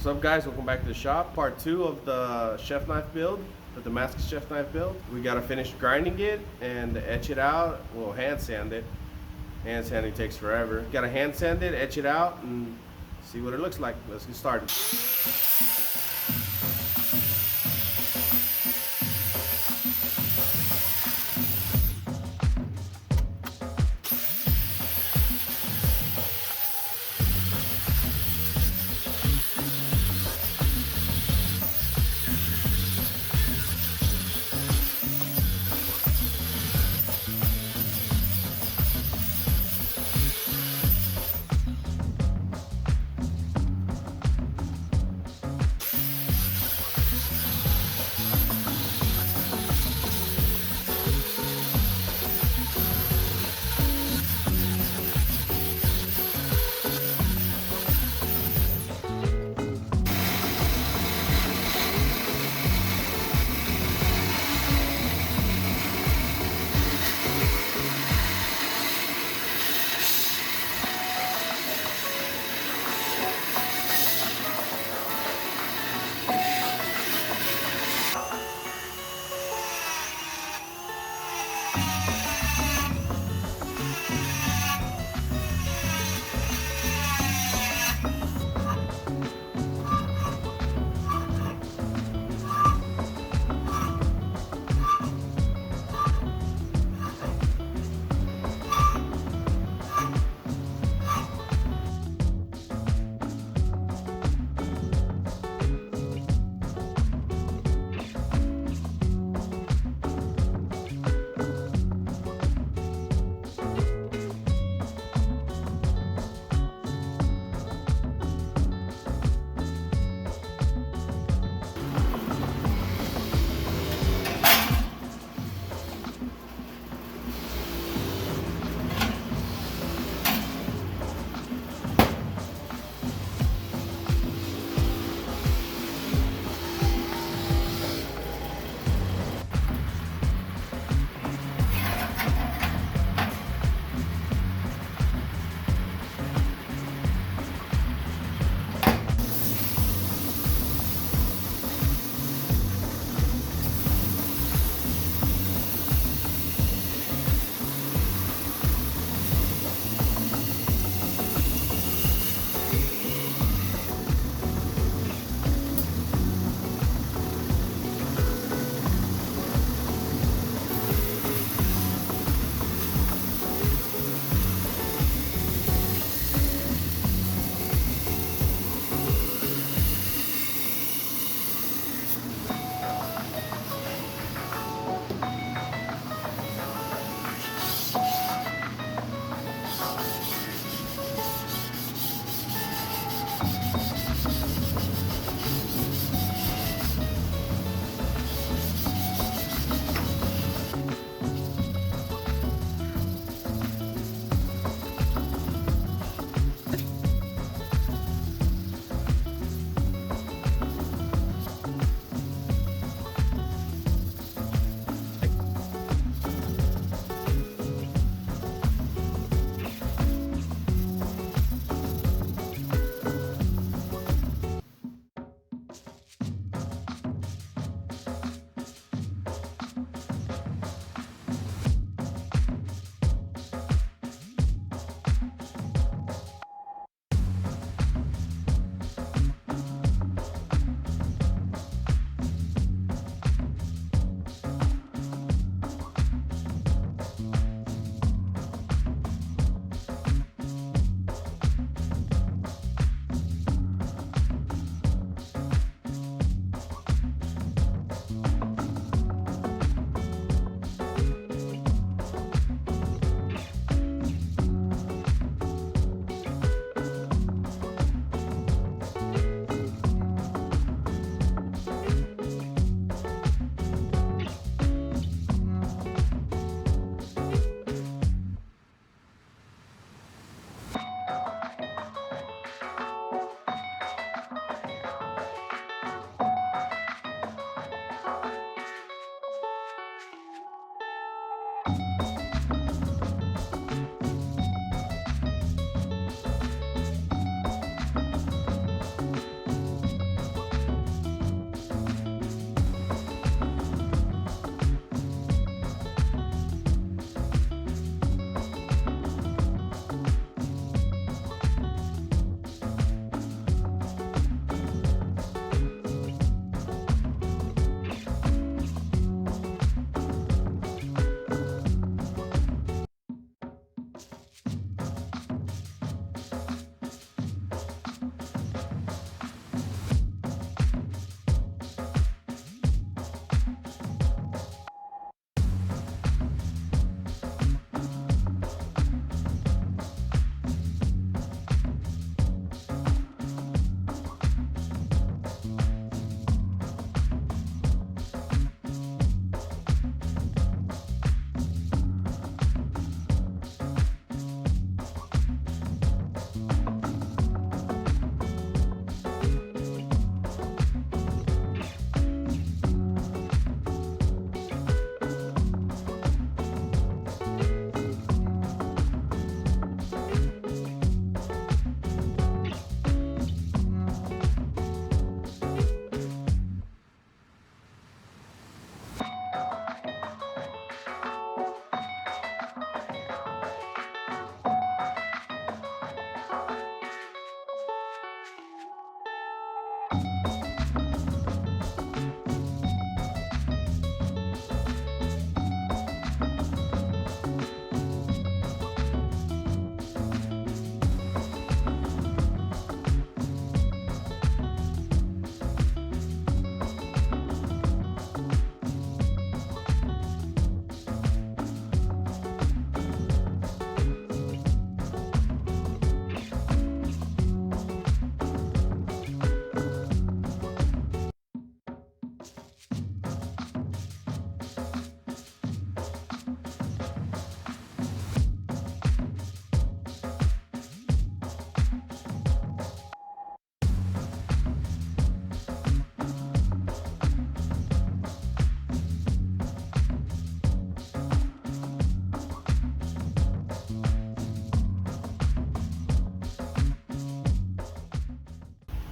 What's up guys, welcome back to the shop. Part 2 of the chef knife build, the Damascus chef knife build. We gotta finish grinding it and etch it out. We'll hand sand it. Hand sanding takes forever. Gotta hand sand it, etch it out, and see what it looks like. Let's get started.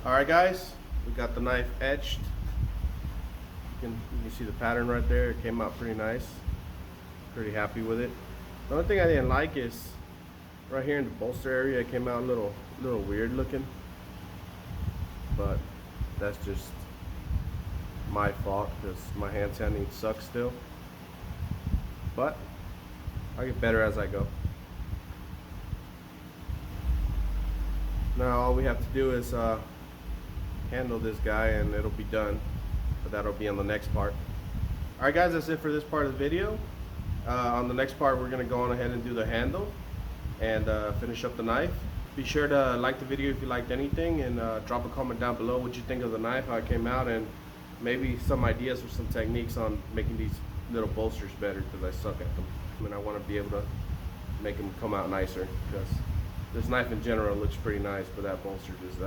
Alright guys, we got the knife etched. You can see the pattern right there. It came out pretty nice. Pretty happy with it. The only thing I didn't like is right here in the bolster area, it came out a little weird looking. But that's just my fault because my hand sanding sucks still. But I'll get better as I go. Now all we have to do is handle this guy and it'll be done. But that'll be on the next part. Alright guys, that's it for this part of the video. On the next part we're going to go on ahead and do the handle and finish up the knife. Be sure to like the video if you liked anything, and drop a comment down below what you think of the knife, how it came out, and maybe some ideas or some techniques on making these little bolsters better, because I suck at them. I mean, I want to be able to make them come out nicer, because this knife in general looks pretty nice, but that bolster just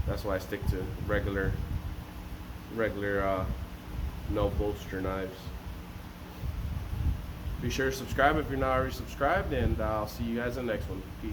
that's why I stick to regular no bolster knives. Be sure to subscribe if you're not already subscribed, and I'll see you guys in the next one. Peace.